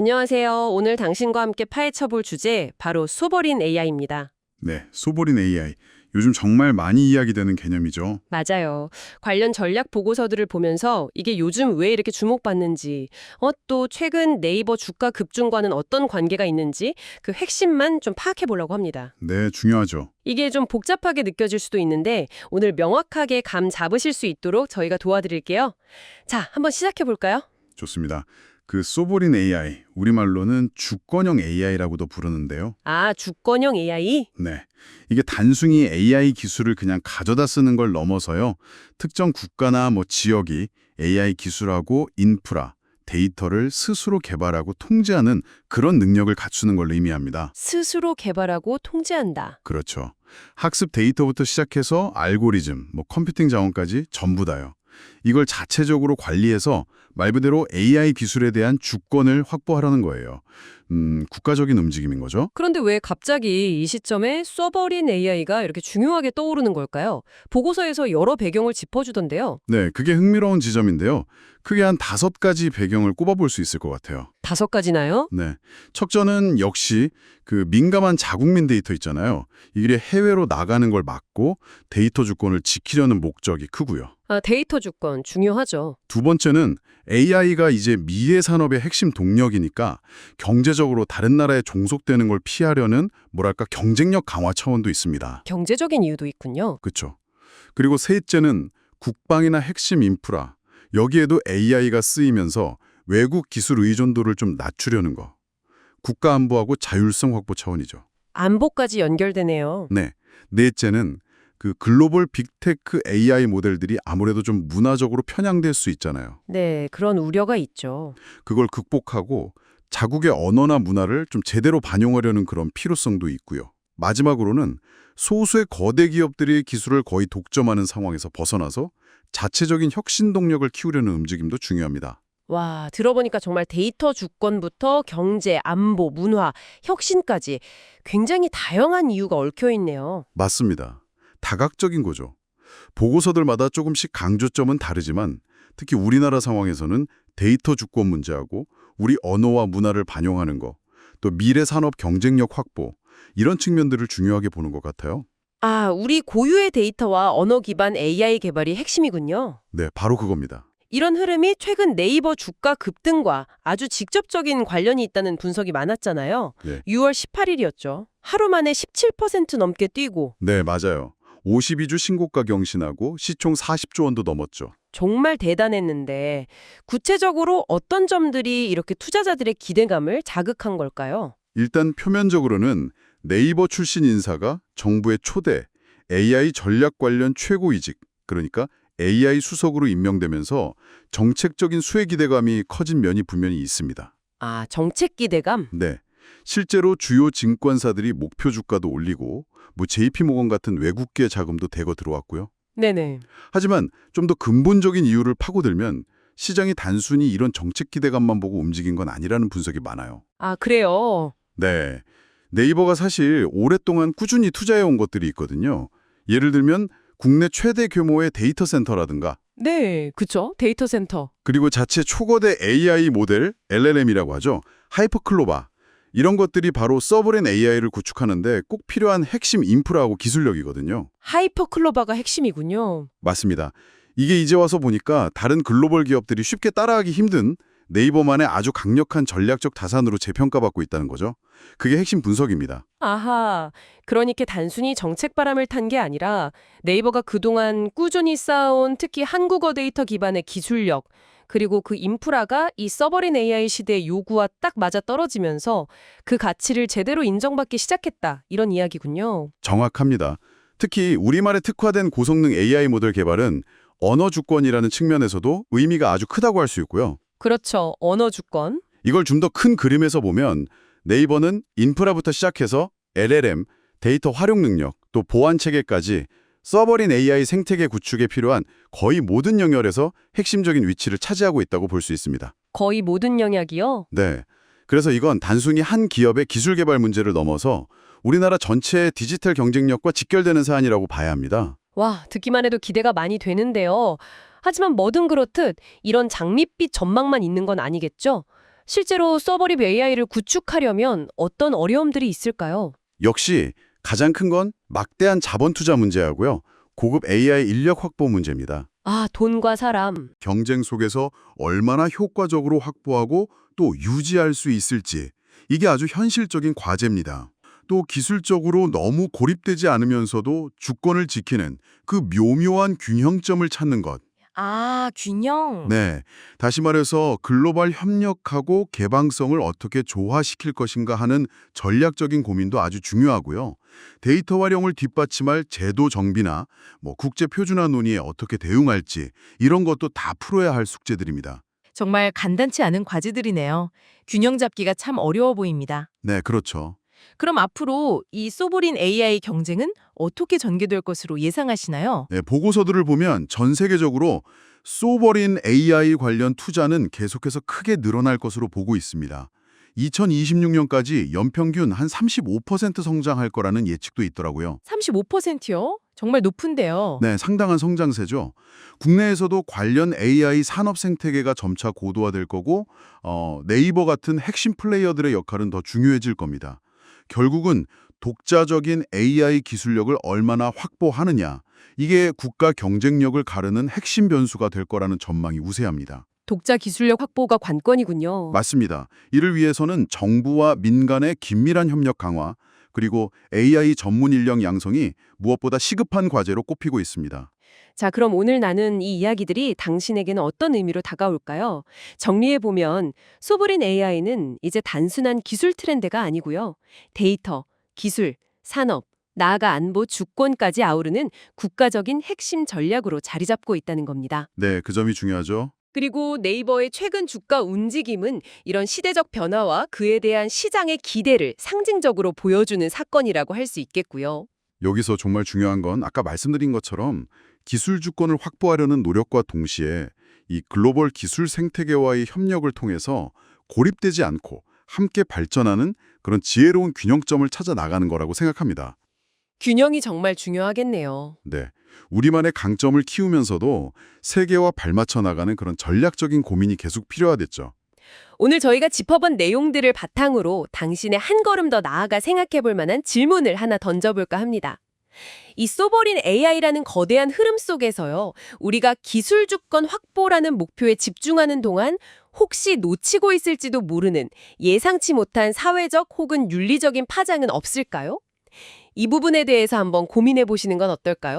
안녕하세요. 오늘 당신과 함께 파헤쳐볼 주제 바로 소버린 AI입니다. 네, 소보린 AI. 요즘 정말 많이 이야기되는 개념이죠. 맞아요. 관련 전략 보고서들을 보면서 이게 요즘 왜 이렇게 주목받는지, 또 최근 네이버 주가 급등과는 어떤 관계가 있는지 그 핵심만 좀 파악해 보려고 합니다. 네, 중요하죠. 이게 좀 복잡하게 느껴질 수도 있는데 오늘 명확하게 감 잡으실 수 있도록 저희가 도와드릴게요. 자, 한번 시작해 볼까요? 좋습니다. 그 소보린 AI, 우리말로는 주권형 AI라고도 부르는데요. 아, 주권형 AI? 네, 이게 단순히 AI 기술을 그냥 가져다 쓰는 걸 넘어서요. 특정 국가나 지역이 AI 기술하고 인프라, 데이터를 스스로 개발하고 통제하는 그런 능력을 갖추는 걸 의미합니다. 스스로 개발하고 통제한다. 그렇죠. 학습 데이터부터 시작해서 알고리즘, 컴퓨팅 자원까지 전부 다요. 이걸 자체적으로 관리해서 말 그대로 AI 기술에 대한 주권을 확보하려는 거예요. 국가적인 움직임인 거죠. 그런데 왜 갑자기 이 시점에 서버린 AI가 이렇게 중요하게 떠오르는 걸까요? 보고서에서 여러 배경을 짚어주던데요. 네, 그게 흥미로운 지점인데요. 크게 한 5가지 배경을 꼽아볼 수 있을 것 같아요. 5가지나요? 네, 척전은 역시 그 민감한 자국민 데이터 있잖아요. 이게 해외로 나가는 걸 막고 데이터 주권을 지키려는 목적이 크고요. 아, 데이터 주권 중요하죠. 두 번째는 AI가 이제 미래 산업의 핵심 동력이니까 경제적으로 다른 나라에 종속되는 걸 피하려는 경쟁력 강화 차원도 있습니다. 경제적인 이유도 있군요. 그렇죠. 그리고 셋째는 국방이나 핵심 인프라. 여기에도 AI가 쓰이면서 외국 기술 의존도를 좀 낮추려는 거. 국가 안보하고 자율성 확보 차원이죠. 안보까지 연결되네요. 네. 넷째는 그 글로벌 빅테크 AI 모델들이 아무래도 좀 문화적으로 편향될 수 있잖아요. 네, 그런 우려가 있죠. 그걸 극복하고 자국의 언어나 문화를 좀 제대로 반영하려는 그런 필요성도 있고요. 마지막으로는 소수의 거대 기업들이 기술을 거의 독점하는 상황에서 벗어나서 자체적인 혁신 동력을 키우려는 움직임도 중요합니다. 와, 들어보니까 정말 데이터 주권부터 경제, 안보, 문화, 혁신까지 굉장히 다양한 이유가 얽혀 있네요. 맞습니다. 다각적인 거죠. 보고서들마다 조금씩 강조점은 다르지만 특히 우리나라 상황에서는 데이터 주권 문제하고 우리 언어와 문화를 반영하는 거, 또 미래 산업 경쟁력 확보, 이런 측면들을 중요하게 보는 것 같아요. 아, 우리 고유의 데이터와 언어 기반 AI 개발이 핵심이군요. 네, 바로 그겁니다. 이런 흐름이 최근 네이버 주가 급등과 아주 직접적인 관련이 있다는 분석이 많았잖아요. 네. 6월 18일이었죠. 하루 만에 17% 넘게 뛰고 네, 맞아요. 52주 신고가 경신하고 시총 40조 원도 넘었죠. 정말 대단했는데 구체적으로 어떤 점들이 이렇게 투자자들의 기대감을 자극한 걸까요? 일단 표면적으로는 네이버 출신 인사가 정부의 초대 AI 전략 관련 최고위직, 그러니까 AI 수석으로 임명되면서 정책적인 수혜 기대감이 커진 면이 분명히 있습니다. 아, 정책 기대감? 네, 실제로 주요 증권사들이 목표 주가도 올리고 JP모건 같은 외국계 자금도 대거 들어왔고요. 네네. 하지만 좀 더 근본적인 이유를 파고들면 시장이 단순히 이런 정책 기대감만 보고 움직인 건 아니라는 분석이 많아요. 아, 그래요? 네, 네이버가 사실 오랫동안 꾸준히 투자해온 것들이 있거든요. 예를 들면 국내 최대 규모의 데이터 센터라든가 네, 그쵸. 데이터 센터. 그리고 자체 초거대 AI 모델 LLM이라고 하죠. 하이퍼클로바. 이런 것들이 바로 서버린 AI를 구축하는데 꼭 필요한 핵심 인프라하고 기술력이거든요. 하이퍼클로바가 핵심이군요. 맞습니다. 이게 이제 와서 보니까 다른 글로벌 기업들이 쉽게 따라하기 힘든 네이버만의 아주 강력한 전략적 자산으로 재평가받고 있다는 거죠. 그게 핵심 분석입니다. 아하, 그러니까 단순히 정책 바람을 탄 게 아니라 네이버가 그동안 꾸준히 쌓아온 특히 한국어 데이터 기반의 기술력, 그리고 그 인프라가 이 서버린 AI 시대의 요구와 딱 맞아떨어지면서 그 가치를 제대로 인정받기 시작했다. 이런 이야기군요. 정확합니다. 특히 우리말에 특화된 고성능 AI 모델 개발은 언어 주권이라는 측면에서도 의미가 아주 크다고 할 수 있고요. 그렇죠. 언어 주권. 이걸 좀 더 큰 그림에서 보면 네이버는 인프라부터 시작해서 LLM, 데이터 활용 능력, 또 보안 체계까지 서버린 AI 생태계 구축에 필요한 거의 모든 영역에서 핵심적인 위치를 차지하고 있다고 볼 수 있습니다. 거의 모든 영역이요? 네. 그래서 이건 단순히 한 기업의 기술 개발 문제를 넘어서 우리나라 전체의 디지털 경쟁력과 직결되는 사안이라고 봐야 합니다. 와, 듣기만 해도 기대가 많이 되는데요. 하지만 뭐든 그렇듯 이런 장밋빛 전망만 있는 건 아니겠죠? 실제로 서버립 AI를 구축하려면 어떤 어려움들이 있을까요? 역시 가장 큰 건 막대한 자본 투자 문제하고요. 고급 AI 인력 확보 문제입니다. 아, 돈과 사람. 경쟁 속에서 얼마나 효과적으로 확보하고 또 유지할 수 있을지, 이게 아주 현실적인 과제입니다. 또 기술적으로 너무 고립되지 않으면서도 주권을 지키는 그 묘묘한 균형점을 찾는 것. 아, 균형. 네, 다시 말해서 글로벌 협력하고 개방성을 어떻게 조화시킬 것인가 하는 전략적인 고민도 아주 중요하고요. 데이터 활용을 뒷받침할 제도 정비나 국제 표준화 논의에 어떻게 대응할지, 이런 것도 다 풀어야 할 숙제들입니다. 정말 간단치 않은 과제들이네요. 균형 잡기가 참 어려워 보입니다. 네, 그렇죠. 그럼 앞으로 이 소브린 AI 경쟁은 어떻게 전개될 것으로 예상하시나요? 네, 보고서들을 보면 전 세계적으로 소버린 AI 관련 투자는 계속해서 크게 늘어날 것으로 보고 있습니다. 2026년까지 연평균 한 35% 성장할 거라는 예측도 있더라고요. 35%요? 정말 높은데요. 네, 상당한 성장세죠. 국내에서도 관련 AI 산업 생태계가 점차 고도화될 거고 네이버 같은 핵심 플레이어들의 역할은 더 중요해질 겁니다. 결국은 독자적인 AI 기술력을 얼마나 확보하느냐, 이게 국가 경쟁력을 가르는 핵심 변수가 될 거라는 전망이 우세합니다. 독자 기술력 확보가 관건이군요. 맞습니다. 이를 위해서는 정부와 민간의 긴밀한 협력 강화, 그리고 AI 전문 인력 양성이 무엇보다 시급한 과제로 꼽히고 있습니다. 자, 그럼 오늘 나눈 이 이야기들이 당신에게는 어떤 의미로 다가올까요? 정리해보면 소브린 AI는 이제 단순한 기술 트렌드가 아니고요. 데이터, 기술, 산업, 나아가 안보, 주권까지 아우르는 국가적인 핵심 전략으로 자리 잡고 있다는 겁니다. 네, 그 점이 중요하죠. 그리고 네이버의 최근 주가 움직임은 이런 시대적 변화와 그에 대한 시장의 기대를 상징적으로 보여주는 사건이라고 할 수 있겠고요. 여기서 정말 중요한 건 아까 말씀드린 것처럼 기술 주권을 확보하려는 노력과 동시에 이 글로벌 기술 생태계와의 협력을 통해서 고립되지 않고 함께 발전하는 그런 지혜로운 균형점을 찾아 나가는 거라고 생각합니다. 균형이 정말 중요하겠네요. 네, 우리만의 강점을 키우면서도 세계와 발맞춰 나가는 그런 전략적인 고민이 계속 필요하겠죠. 오늘 저희가 짚어본 내용들을 바탕으로 당신의 한 걸음 더 나아가 생각해 볼 만한 질문을 하나 던져볼까 합니다. 이 소버린 AI라는 거대한 흐름 속에서요, 우리가 기술 주권 확보라는 목표에 집중하는 동안 혹시 놓치고 있을지도 모르는 예상치 못한 사회적 혹은 윤리적인 파장은 없을까요? 이 부분에 대해서 한번 고민해 보시는 건 어떨까요?